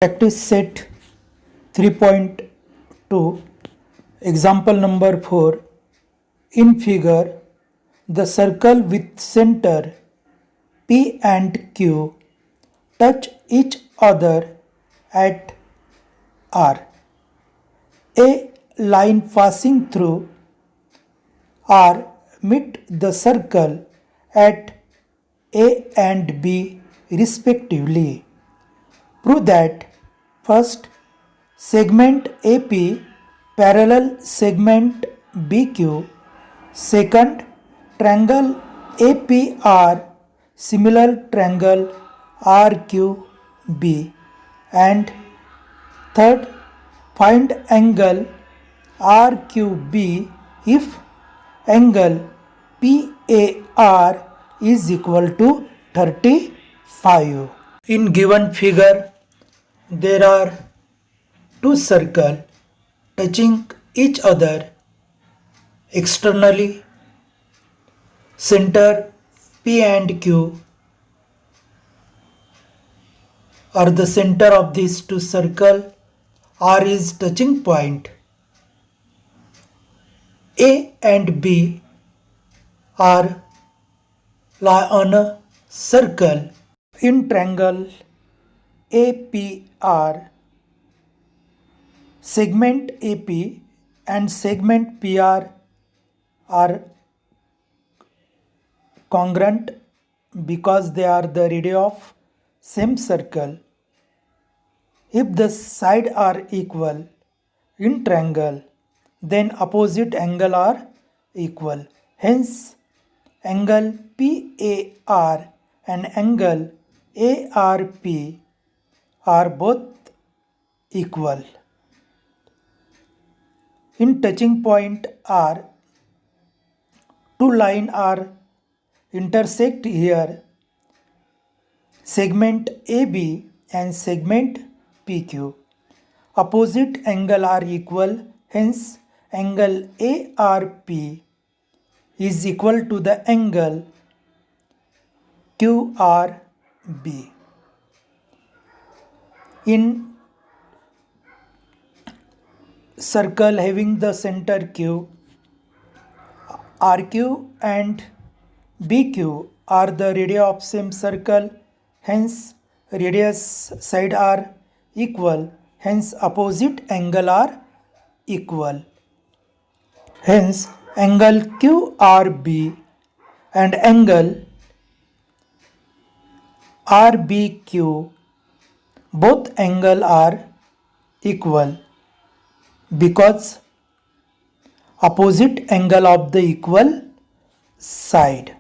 Practice set 3.2 example number 4. In figure, the circle with center P and Q touch each other at R. A line passing through R meet the circle at A and B respectively. Prove that first, segment AP parallel segment BQ. Second, triangle APR similar triangle RQB. And third, find angle RQB if angle PAR is equal to 35. In given figure, there are two circles touching each other externally. Center P and Q are the center of these two circles. R is touching point. A and B are lie on a circle. In triangle APR, segment AP and segment PR are congruent because they are the radii of same circle. If the sides are equal in triangle, then opposite angle are equal. Hence, angle PAR and angle ARP are both equal. In touching point R, two lines are intersect here, segment AB and segment PQ. Opposite angle are equal, hence angle ARP is equal to the angle QRB. In circle having the center Q, RQ and BQ are the radii of same circle, hence radius side are equal, hence opposite angle are equal. Hence angle QRB and angle RBQ, both angle are equal because opposite angle of the equal side.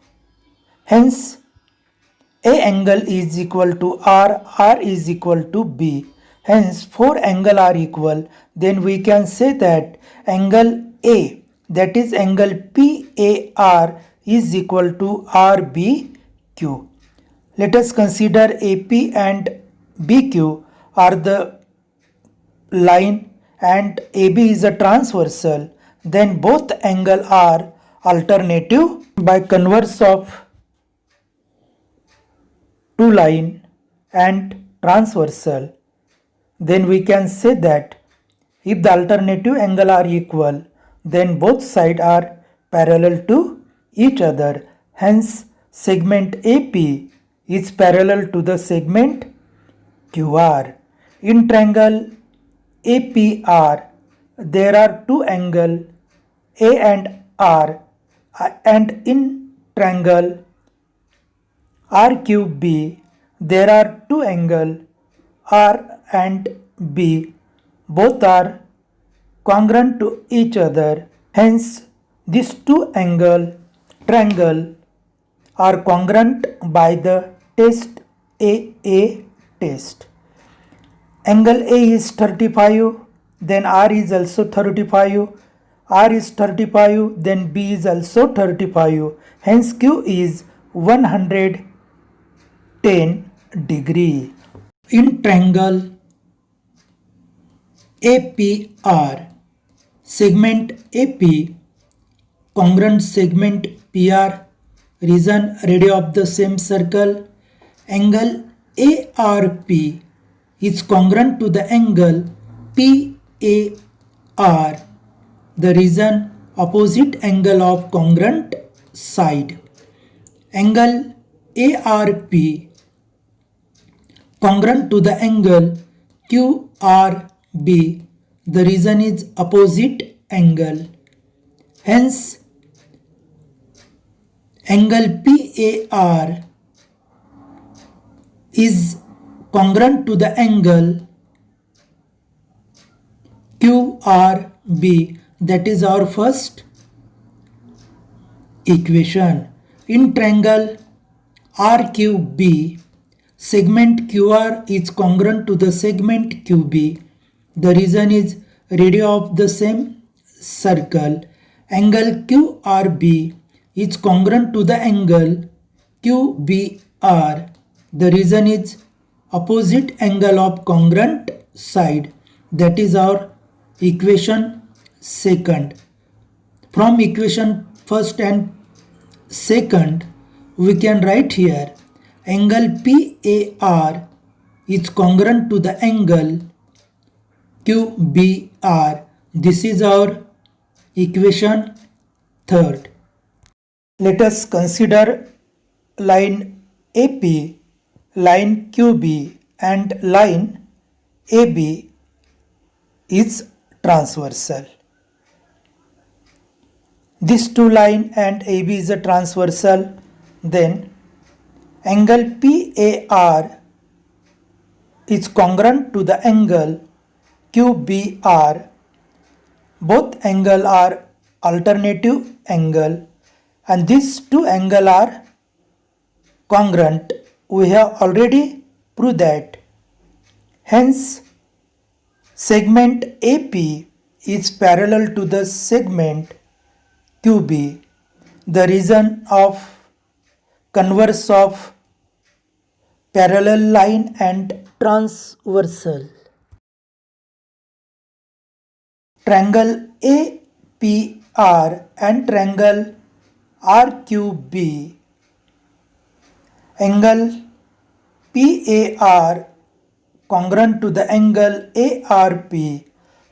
Hence A angle is equal to R, R is equal to B. Hence 4 angle are equal. Then we can say that angle A, that is angle PAR, is equal to RBQ. Let us consider AP and BQ are the line and AB is a transversal. Then both angle are alternative. By converse of two line and transversal, then we can say that if the alternative angle are equal, then both sides are parallel to each other. Hence segment AP is parallel to the segment QR. In triangle APR, there are two angles A and R, and in triangle RQB, there are two angles R and B, both are congruent to each other. Hence, these two triangle are congruent by the test AA test. Angle A is 35, then R is also 35. R is 35, then B is also 35. Hence, Q is 110 degree. In triangle APR, segment AP, congruent segment PR, region radii of the same circle, angle ARP is congruent to the angle PAR. The reason opposite angle of congruent side. Angle ARP congruent to the angle QRB. The reason is opposite angle. Hence, angle PAR is congruent to the angle QRB. That is our first equation. In triangle RQB, segment QR is congruent to the segment QB. The reason is radius of the same circle. Angle QRB is congruent to the angle QBR. The reason is opposite angle of congruent side. That is our equation second. From equation first and second, we can write here angle PAR is congruent to the angle QBR. This is our equation third. Let us consider line AP, line QB and line AB is transversal. This two line and AB is a transversal. Then angle PAR is congruent to the angle QBR. Both angle are alternative angle and these two angle are congruent. We have already proved that. Hence, segment AP is parallel to the segment QB. The reason of converse of parallel line and transversal. Triangle APR and triangle RQB. Angle PAR congruent to the angle ARP,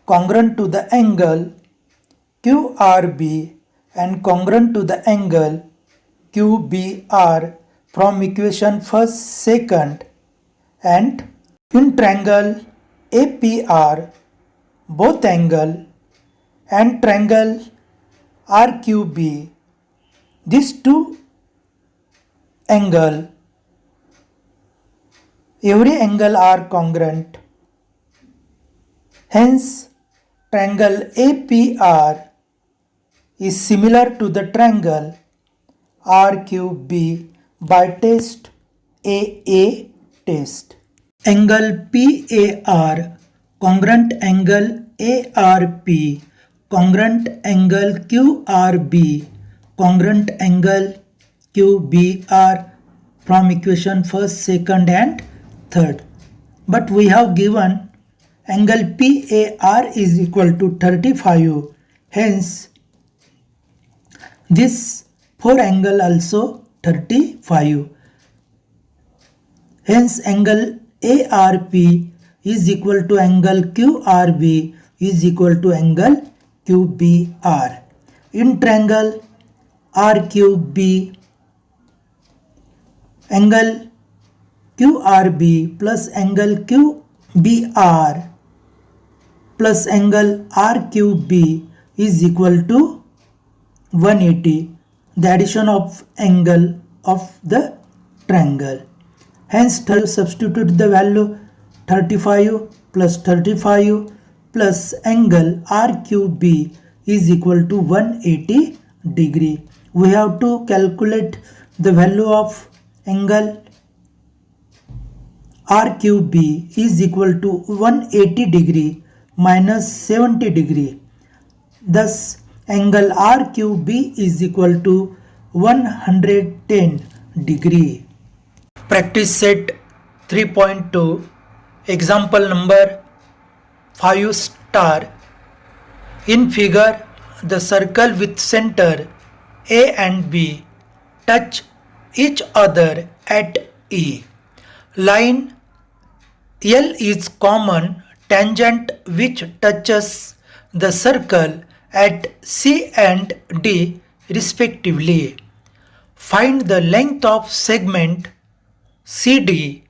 congruent to the angle QRB and congruent to the angle QBR from equation first second. And in triangle APR, both angle and triangle RQB, these two angle, every angle are congruent. Hence, triangle APR is similar to the triangle RQB by test AA test. Angle PAR, congruent angle ARP, congruent angle QRB, congruent angle QBR from equation first, second and third. But we have given angle PAR is equal to 35. Hence, this 4 angle also 35. Hence, angle ARP is equal to angle QRB is equal to angle QBR. In triangle RQB, angle QRB plus angle QBR plus angle RQB is equal to 180, the addition of angle of the triangle. Hence, substitute the value 35 plus 35 plus angle RQB is equal to 180 degree. We have to calculate the value of angle RQB is equal to 180 degree minus 70 degree. Thus, angle RQB is equal to 110 degree. Practice set 3.2, example number 5 star. In figure, the circle with center A and B touch each other at E. Line L is common tangent which touches the circle at C and D respectively. Find the length of segment CD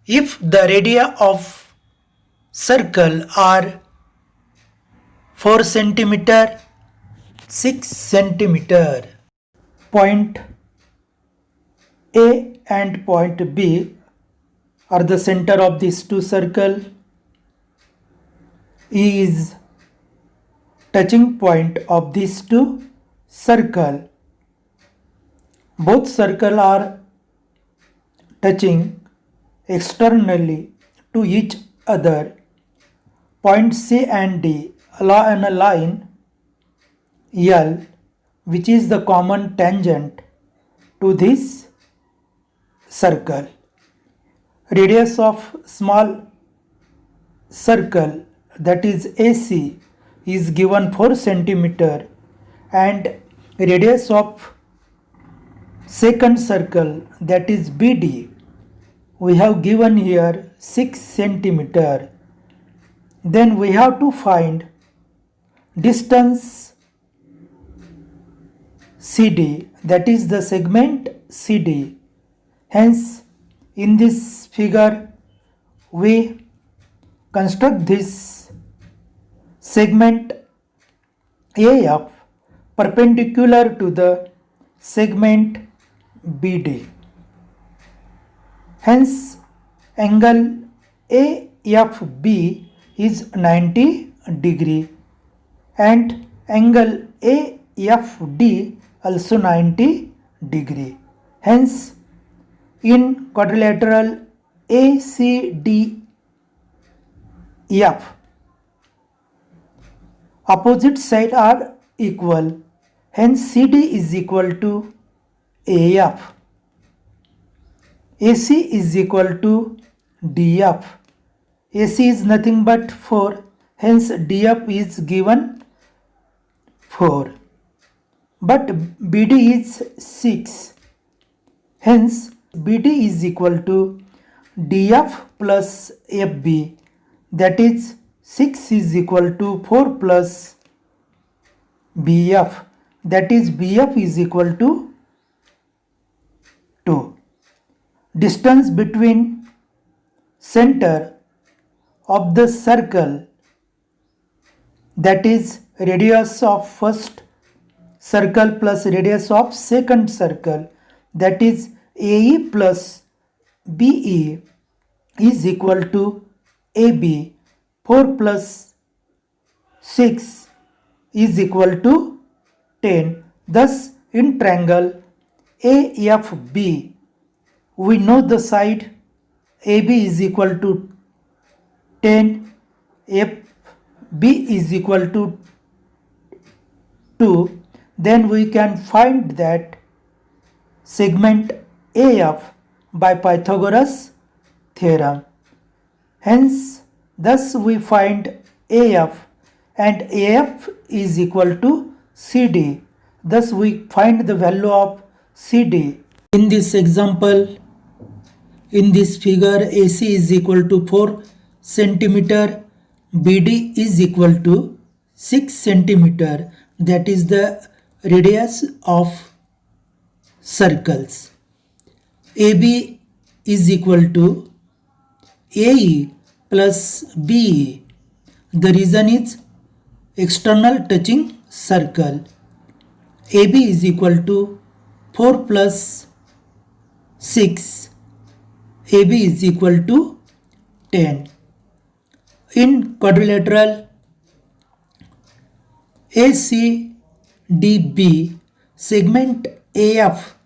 if the radii of circle are 4 centimeter, 6 centimeter. Point A and point B are the center of these two circles. E is touching point of these two circles. Both circles are touching externally to each other. Point C and D along a line L, which is the common tangent to this circle. Radius of small circle, that is AC, is given 4 centimeter, and radius of second circle, that is BD, we have given here 6 centimeter. Then we have to find distance CD, that is the segment CD. Hence, in this figure, we construct this segment AF perpendicular to the segment BD. Hence, angle AFB is 90 degree and angle AFD also 90 degree. Hence, in quadrilateral ACDF, opposite sides are equal. Hence, CD is equal to AF. AC is equal to DF. AC is nothing but 4. Hence, DF is given 4. But BD is 6. Hence, BD is equal to DF plus FB, that is 6 is equal to 4 plus BF, that is BF is equal to 2. Distance between center of the circle, that is radius of first circle plus radius of second circle, that is AE plus BE, is equal to AB. 4 plus 6 is equal to 10. Thus, in triangle AFB, we know the side AB is equal to 10, FB is equal to 2. Then we can find that segment AF by Pythagoras theorem. Hence, thus we find AF, and AF is equal to CD. Thus we find the value of CD. In this example, in this figure, AC is equal to 4 centimeter, BD is equal to 6 centimeter, that is the radius of circles. AB is equal to AE plus BE. The reason is external touching circle. AB is equal to 4 plus 6. AB is equal to 10. In quadrilateral ACDB, segment AF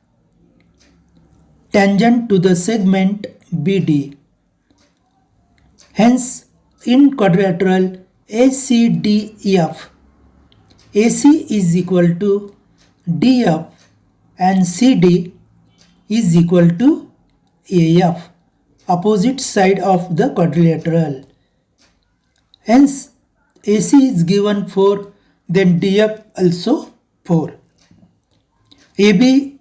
tangent to the segment BD. Hence, in quadrilateral ACDEF, AC is equal to DF and CD is equal to AF, opposite side of the quadrilateral. Hence, AC is given 4, then DF also 4. AB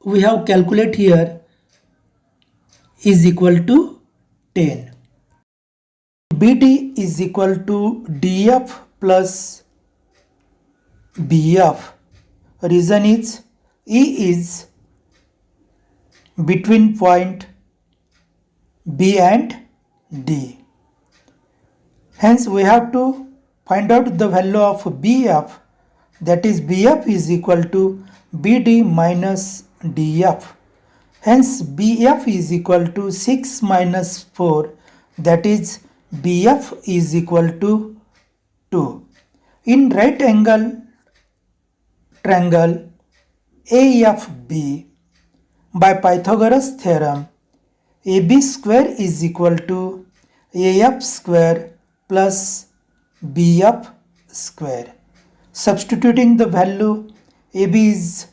we have calculate here is equal to 10. BD is equal to DF plus BF. Reason is E is between point B and D. Hence we have to find out the value of BF, that is BF is equal to BD minus DF. Hence BF is equal to 6 minus 4, that is BF is equal to 2. In right angle triangle AFB, by Pythagoras theorem, AB square is equal to AF square plus BF square. Substituting the value, AB is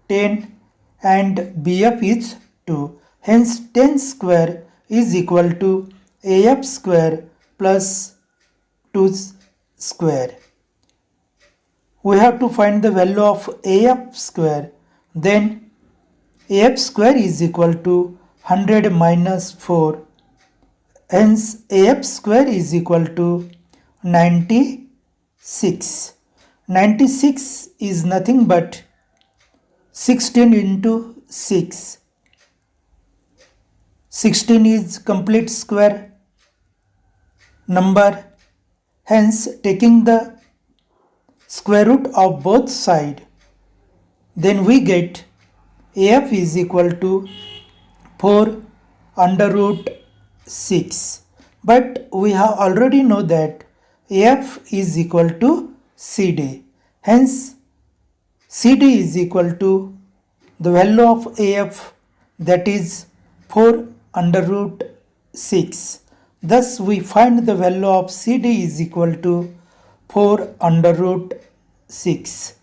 10 and BF is 2. Hence 10 square is equal to AF square plus 2 square. We have to find the value of AF square. Then AF square is equal to 100 minus 4. Hence AF square is equal to 96. 96 is nothing but 16 into 6. 16 is complete square number. Hence taking the square root of both sides, then we get AF is equal to 4 under root 6. But we have already know that AF is equal to CD. Hence CD is equal to the value of AF, that is 4 under root 6. Thus we find the value of CD is equal to 4 under root 6.